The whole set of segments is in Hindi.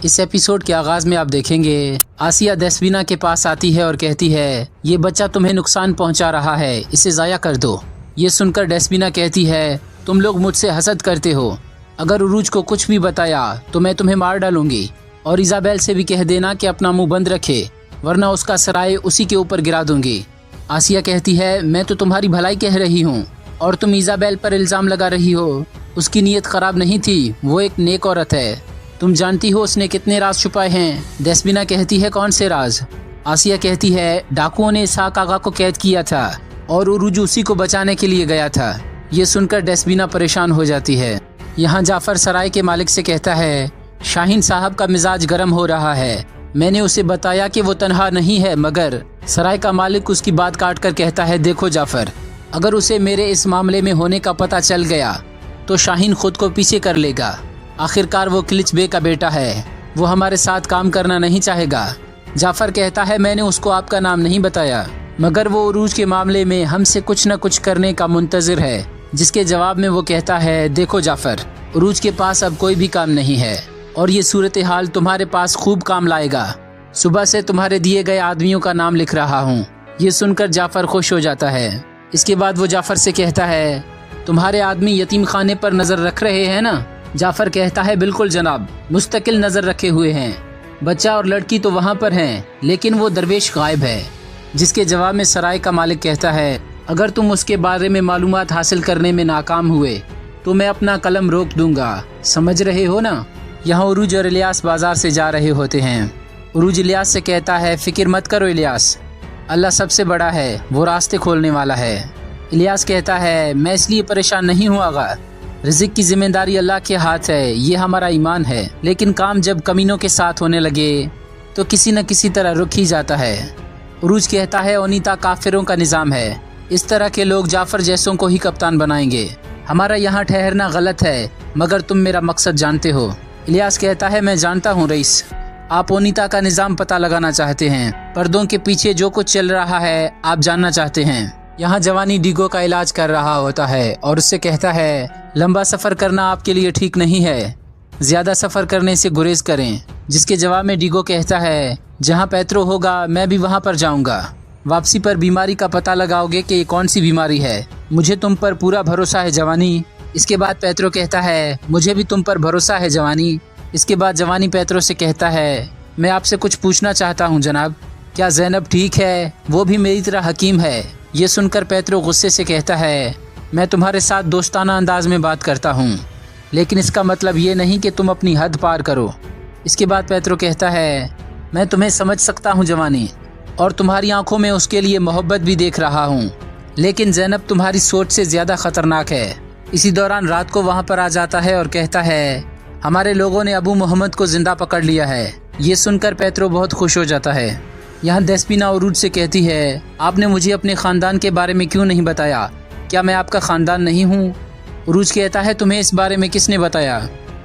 इस एपिसोड के आगाज में आप देखेंगे आसिया देस्बिना के पास आती है और कहती है, ये बच्चा तुम्हें नुकसान पहुंचा रहा है, इसे ज़ाया कर दो। ये सुनकर देस्बिना कहती है, तुम लोग मुझसे हसद करते हो। अगर उरूज को कुछ भी बताया तो मैं तुम्हें मार डालूंगी। और इजाबेल से भी कह देना कि अपना मुंह बंद रखे, वरना उसका सराय उसी के ऊपर गिरा दूंगी। आसिया कहती है, मैं तो तुम्हारी भलाई कह रही हूँ और तुम इजाबेल पर इल्ज़ाम लगा रही हो। उसकी नीयत ख़राब नहीं थी, वो एक नेक औरत है। तुम जानती हो उसने कितने राज छुपाए हैं। देस्बिना कहती है, कौन से राज? आसिया कहती है, डाकुओं ने इसहाक आगा को कैद किया था और उरूज उसी को बचाने के लिए गया था। ये सुनकर देस्बिना परेशान हो जाती है। यहाँ जाफर सराय के मालिक से कहता है, शाहीन साहब का मिजाज गर्म हो रहा है। मैंने उसे बताया कि वो तन्हा नहीं है, मगर सराय का मालिक उसकी बात काट कर कहता है, देखो जाफर, अगर उसे मेरे इस मामले में होने का पता चल गया तो शाहीन खुद को पीछे कर लेगा। आखिरकार वो किलिच बे का बेटा है, वो हमारे साथ काम करना नहीं चाहेगा। जाफर कहता है, मैंने उसको आपका नाम नहीं बताया, मगर वो उरूज के मामले में हमसे कुछ न कुछ करने का मुंतजिर है। जिसके जवाब में वो कहता है, देखो जाफर, उरूज के पास अब कोई भी काम नहीं है और ये सूरत हाल तुम्हारे पास खूब काम लाएगा। सुबह से तुम्हारे दिए गए आदमियों का नाम लिख रहा हूँ। ये सुनकर जाफर खुश हो जाता है। इसके बाद वो जाफर से कहता है, तुम्हारे आदमी यतीम खाने पर नजर रख रहे हैं ना? जाफर कहता है, बिल्कुल जनाब, मुस्तकिल नजर रखे हुए हैं। बच्चा और लड़की तो वहाँ पर हैं, लेकिन वो दरवेश गायब है। जिसके जवाब में सराय का मालिक कहता है, अगर तुम उसके बारे में मालूमात हासिल करने में नाकाम हुए तो मैं अपना कलम रोक दूंगा, समझ रहे हो ना? यहाँ उरूज और इलियास बाजार से जा रहे होते हैं। उरूज इलियास से कहता है, फिक्र मत करो इलियास, अल्लाह सबसे बड़ा है, वो रास्ते खोलने वाला है। इलियास कहता है, मैं इसलिए परेशान नहीं हूँ आगा, रिज़्क़ की जिम्मेदारी अल्लाह के हाथ है, ये हमारा ईमान है। लेकिन काम जब कमीनों के साथ होने लगे तो किसी न किसी तरह रुक ही जाता है। उरूज कहता है, ओनीता काफिरों का निज़ाम है, इस तरह के लोग जाफर जैसों को ही कप्तान बनाएंगे। हमारा यहाँ ठहरना गलत है, मगर तुम मेरा मकसद जानते हो। इलियास कहता है, मैं जानता हूँ रईस, आप ओनीता का निज़ाम पता लगाना चाहते हैं, पर्दों के पीछे जो कुछ चल रहा है आप जानना चाहते हैं। यहाँ जवानी डीगो का इलाज कर रहा होता है और उससे कहता है, लंबा सफ़र करना आपके लिए ठीक नहीं है, ज़्यादा सफ़र करने से गुरेज करें। जिसके जवाब में डीगो कहता है, जहाँ पैत्रो होगा मैं भी वहाँ पर जाऊँगा। वापसी पर बीमारी का पता लगाओगे कि ये कौन सी बीमारी है, मुझे तुम पर पूरा भरोसा है जवानी। इसके बाद पैत्रो कहता है, मुझे भी तुम पर भरोसा है जवानी। इसके बाद जवानी पैत्रो से कहता है, मैं आपसे कुछ पूछना चाहता हूँ जनाब, क्या ज़ैनब ठीक है? वो भी मेरी तरह हकीम है। ये सुनकर पैत्रो गुस्से से कहता है, मैं तुम्हारे साथ दोस्ताना अंदाज में बात करता हूँ, लेकिन इसका मतलब ये नहीं कि तुम अपनी हद पार करो। इसके बाद पैत्रो कहता है, मैं तुम्हें समझ सकता हूँ जवानी, और तुम्हारी आंखों में उसके लिए मोहब्बत भी देख रहा हूँ, लेकिन ज़ैनब तुम्हारी सोच से ज़्यादा ख़तरनाक है। इसी दौरान रात को वहाँ पर आ जाता है और कहता है, हमारे लोगों ने अबू मोहम्मद को जिंदा पकड़ लिया है। ये सुनकर पैत्रो बहुत खुश हो जाता है। यहाँ देस्बिना उरूज से कहती है, आपने मुझे अपने ख़ानदान के बारे में क्यों नहीं बताया? क्या मैं आपका ख़ानदान नहीं हूँ? उरूज कहता है, तुम्हें इस बारे में किसने बताया?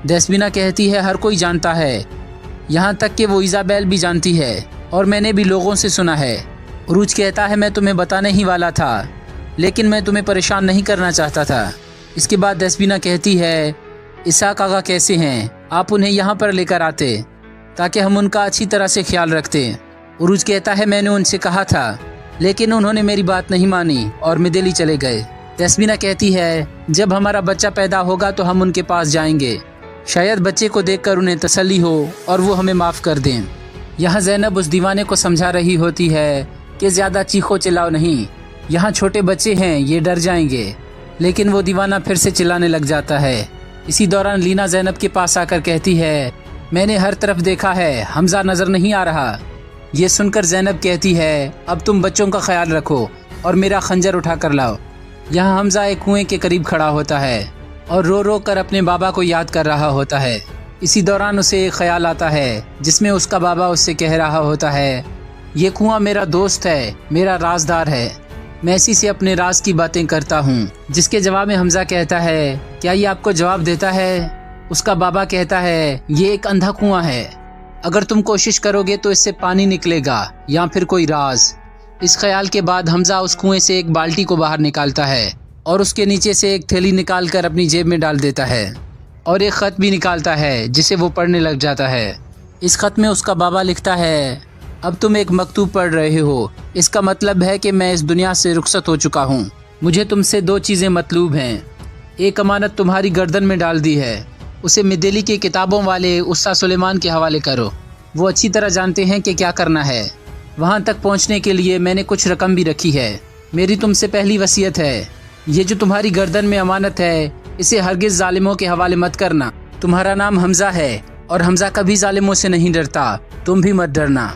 देस्बिना कहती है, हर कोई जानता है, यहाँ तक कि वो इजाबेल भी जानती है और मैंने भी लोगों से सुना है। उरूज कहता है, मैं तुम्हें बताने ही वाला था, लेकिन मैं तुम्हें परेशान नहीं करना चाहता था। इसके बाद देस्बिना कहती है, इसहाक आगा कैसे हैं? आप उन्हें यहाँ पर लेकर आते ताकि हम उनका अच्छी तरह से ख्याल रखते। उरूज कहता है, मैंने उनसे कहा था, लेकिन उन्होंने मेरी बात नहीं मानी और मिदेली चले गए। देस्बिना कहती है, जब हमारा बच्चा पैदा होगा तो हम उनके पास जाएंगे, शायद बच्चे को देखकर उन्हें तसल्ली हो और वो हमें माफ़ कर दें। यहाँ ज़ैनब उस दीवाने को समझा रही होती है कि ज़्यादा चीखो चिल्लाओ नहीं, यहाँ छोटे बच्चे हैं, ये डर जाएंगे। लेकिन वो दीवाना फिर से चिल्लाने लग जाता है। इसी दौरान लीना ज़ैनब के पास आकर कहती है, मैंने हर तरफ देखा है, हमजा नज़र नहीं आ रहा। ये सुनकर ज़ैनब कहती है, अब तुम बच्चों का ख्याल रखो और मेरा खंजर उठा कर लाओ। यहाँ हमजा एक कुएं के करीब खड़ा होता है और रो रो कर अपने बाबा को याद कर रहा होता है। इसी दौरान उसे एक ख्याल आता है जिसमें उसका बाबा उससे कह रहा होता है, ये कुआं मेरा दोस्त है, मेरा राजदार है, मैं इसी से अपने राज की बातें करता हूँ। जिसके जवाब में हमजा कहता है, क्या ये आपको जवाब देता है? उसका बाबा कहता है, ये एक अंधा कुआं है, अगर तुम कोशिश करोगे तो इससे पानी निकलेगा या फिर कोई राज। इस ख्याल के बाद हमजा उस कुएं से एक बाल्टी को बाहर निकालता है और उसके नीचे से एक थैली निकाल कर अपनी जेब में डाल देता है और एक ख़त भी निकालता है जिसे वो पढ़ने लग जाता है। इस खत में उसका बाबा लिखता है, अब तुम एक मकतूब पढ़ रहे हो, इसका मतलब है कि मैं इस दुनिया से रुखसत हो चुका हूँ। मुझे तुमसे 2 चीज़ें मतलूब हैं। एक अमानत तुम्हारी गर्दन में डाल दी है, उसे मिदेली के किताबों वाले उस्ताद सुलेमान के हवाले करो। वो अच्छी तरह जानते हैं कि क्या करना है। वहाँ तक पहुँचने के लिए मैंने कुछ रकम भी रखी है। मेरी तुमसे पहली वसीयत है, ये जो तुम्हारी गर्दन में अमानत है, इसे हरगिज़ जालिमों के हवाले मत करना। तुम्हारा नाम हमज़ा है और हमज़ा कभी जालिमों से नहीं डरता, तुम भी मत डरना।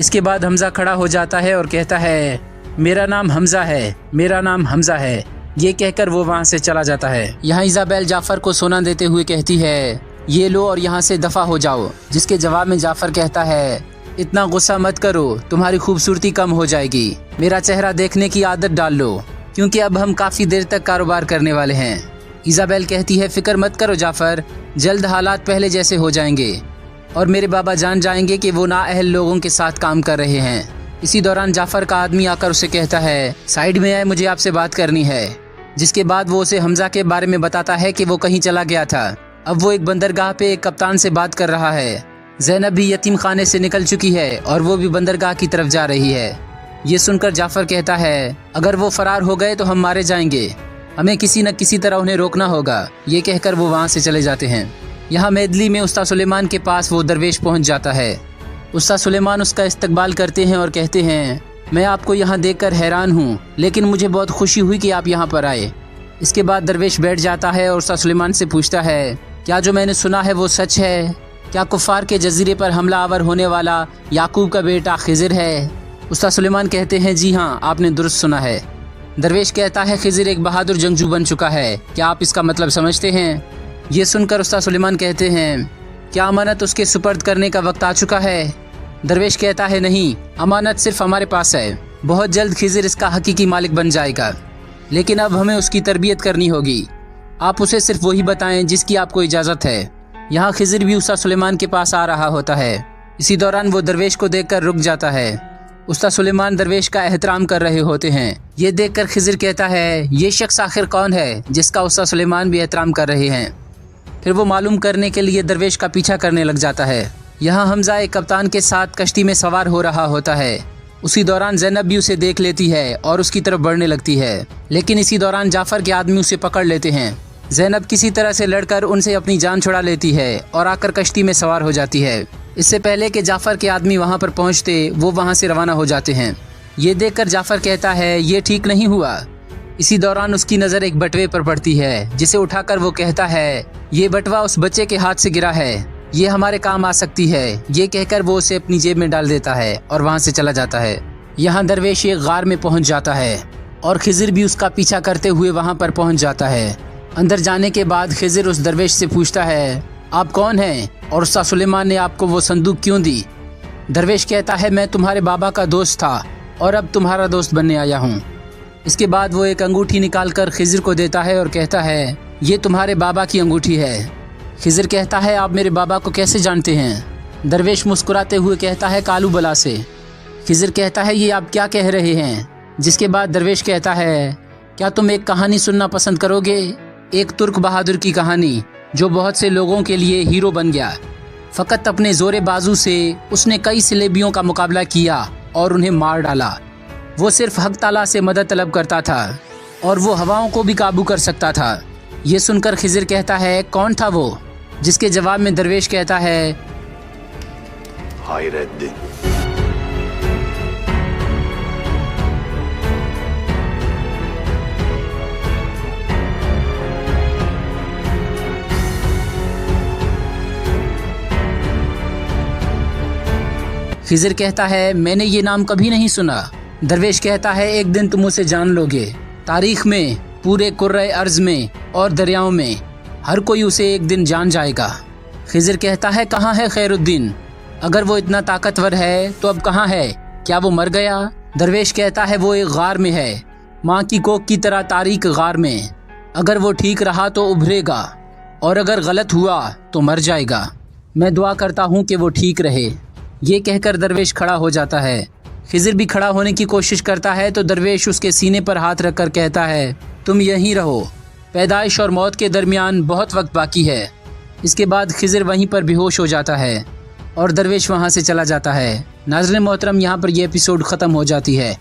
इसके बाद हमज़ा खड़ा हो जाता है और कहता है, मेरा नाम हमज़ा है, मेरा नाम हमज़ा है। ये कहकर वो वहाँ से चला जाता है। यहाँ इज़ाबेल जाफ़र को सोना देते हुए कहती है, ये लो और यहाँ से दफ़ा हो जाओ। जिसके जवाब में जाफ़र कहता है, इतना गुस्सा मत करो, तुम्हारी खूबसूरती कम हो जाएगी। मेरा चेहरा देखने की आदत डाल लो, क्योंकि अब हम काफ़ी देर तक कारोबार करने वाले हैं। इज़ाबेल कहती है, फ़िक्र मत करो जाफ़र, जल्द हालात पहले जैसे हो जाएंगे और मेरे बाबा जान जाएंगे कि वो नाअहल लोगों के साथ काम कर रहे हैं। इसी दौरान जाफ़र का आदमी आकर उसे कहता है, साइड में आए, मुझे आपसे बात करनी है। जिसके बाद वो उसे हमज़ा के बारे में बताता है कि वो कहीं चला गया था। अब वो एक बंदरगाह पे एक कप्तान से बात कर रहा है। ज़ैनब भी यतीम खाने से निकल चुकी है और वो भी बंदरगाह की तरफ जा रही है। ये सुनकर जाफ़र कहता है, अगर वो फरार हो गए तो हम मारे जाएंगे, हमें किसी न किसी तरह उन्हें रोकना होगा। ये कहकर वो वहाँ से चले जाते हैं। यहाँ मेदली में उस्ताद सुलेमान के पास वो दरवेश पहुँच जाता है। उस्ताद सुलेमान उसका इस्तकबाल करते हैं और कहते हैं, मैं आपको यहाँ देखकर हैरान हूँ, लेकिन मुझे बहुत खुशी हुई कि आप यहाँ पर आए। इसके बाद दरवेश बैठ जाता है और उस्ताद सुलेमान से पूछता है, क्या जो मैंने सुना है वो सच है? क्या कुफ़ार के जजीरे पर हमला आवर होने वाला याकूब का बेटा खिज़िर है? उस्ताद सुलेमान कहते हैं, जी हाँ, आपने दुरुस्त सुना है। दरवेश कहता है, खिज़िर एक बहादुर जंगजू बन चुका है, क्या आप इसका मतलब समझते हैं? ये सुनकर उस्ताद सुलेमान कहते हैं, क्या अमानत उसके सुपर्द करने का वक्त आ चुका है? दरवेश कहता है, नहीं, अमानत सिर्फ हमारे पास है, बहुत जल्द खिज़िर इसका हकीकी मालिक बन जाएगा, लेकिन अब हमें उसकी तरबियत करनी होगी। आप उसे सिर्फ वही बताएं जिसकी आपको इजाज़त है। यहाँ खिज़िर भी उस्ताद सुलेमान के पास आ रहा होता है। इसी दौरान वो दरवेश को देखकर रुक जाता है। उस्ताद सुलेमान दरवेश का एहतराम कर रहे होते हैं। ये देखकर खिज़िर कहता है, ये शख्स आखिर कौन है जिसका उस्ताद सुलेमान भी एहतराम कर रहे हैं? फिर वो मालूम करने के लिए दरवेश का पीछा करने लग जाता है। यहाँ हमज़ा एक कप्तान के साथ कश्ती में सवार हो रहा होता है। उसी दौरान ज़ैनब भी उसे देख लेती है और उसकी तरफ बढ़ने लगती है, लेकिन इसी दौरान जाफ़र के आदमी उसे पकड़ लेते हैं। ज़ैनब किसी तरह से लड़कर उनसे अपनी जान छुड़ा लेती है और आकर कश्ती में सवार हो जाती है। इससे पहले कि जाफ़र के आदमी वहाँ पर पहुँचते, वो वहाँ से रवाना हो जाते हैं। ये देखकर जाफ़र कहता है, ये ठीक नहीं हुआ। इसी दौरान उसकी नज़र एक बटवे पर पड़ती है, जिसे उठाकर वो कहता है, ये बटवा उस बच्चे के हाथ से गिरा है, ये हमारे काम आ सकती है। ये कहकर वो उसे अपनी जेब में डाल देता है और वहाँ से चला जाता है। यहाँ दरवेश एक गार में पहुँच जाता है और खिज़िर भी उसका पीछा करते हुए वहाँ पर पहुँच जाता है। अंदर जाने के बाद खिज़िर उस दरवेश से पूछता है, आप कौन हैं और उस्ताद सुलेमान ने आपको वो संदूक क्यों दी? दरवेश कहता है, मैं तुम्हारे बाबा का दोस्त था और अब तुम्हारा दोस्त बनने आया हूँ। इसके बाद वो एक अंगूठी निकाल कर खिज़िर को देता है और कहता है, ये तुम्हारे बाबा की अंगूठी है। खिज़िर कहता है, आप मेरे बाबा को कैसे जानते हैं? दरवेश मुस्कुराते हुए कहता है, कालू बला से। खिज़िर कहता है, ये आप क्या कह रहे हैं? जिसके बाद दरवेश कहता है, क्या तुम एक कहानी सुनना पसंद करोगे? एक तुर्क बहादुर की कहानी जो बहुत से लोगों के लिए हीरो बन गया। फ़कत अपने ज़ोरे बाजू से उसने कई सलेबियों का मुकाबला किया और उन्हें मार डाला। वो सिर्फ हक ताला से मदद तलब करता था और वो हवाओं को भी काबू कर सकता था। ये सुनकर खिज़िर कहता है, कौन था वो? जिसके जवाब में दरवेश कहता है, हायरद्दीन। खिज़िर कहता है, मैंने ये नाम कभी नहीं सुना। दरवेश कहता है, एक दिन तुम उसे जान लोगे। तारीख में, पूरे कुर्रे अर्ज़ में और दरियाओं में हर कोई उसे एक दिन जान जाएगा। खिज़िर कहता है, कहाँ है खैरुद्दीन? अगर वो इतना ताकतवर है तो अब कहाँ है? क्या वो मर गया? दरवेश कहता है, वो एक गार में है, माँ की कोख की तरह तारीक गार में। अगर वो ठीक रहा तो उभरेगा और अगर गलत हुआ तो मर जाएगा। मैं दुआ करता हूँ कि वो ठीक रहे। ये कहकर दरवेश खड़ा हो जाता है। खिज़िर भी खड़ा होने की कोशिश करता है तो दरवेश उसके सीने पर हाथ रखकर कहता है, तुम यहीं रहो, पैदाइश और मौत के दरमियान बहुत वक्त बाकी है। इसके बाद खिज़िर वहीं पर बेहोश हो जाता है और दरवेश वहाँ से चला जाता है। नाज़रीन मोहतरम, यहाँ पर यह एपिसोड ख़त्म हो जाती है।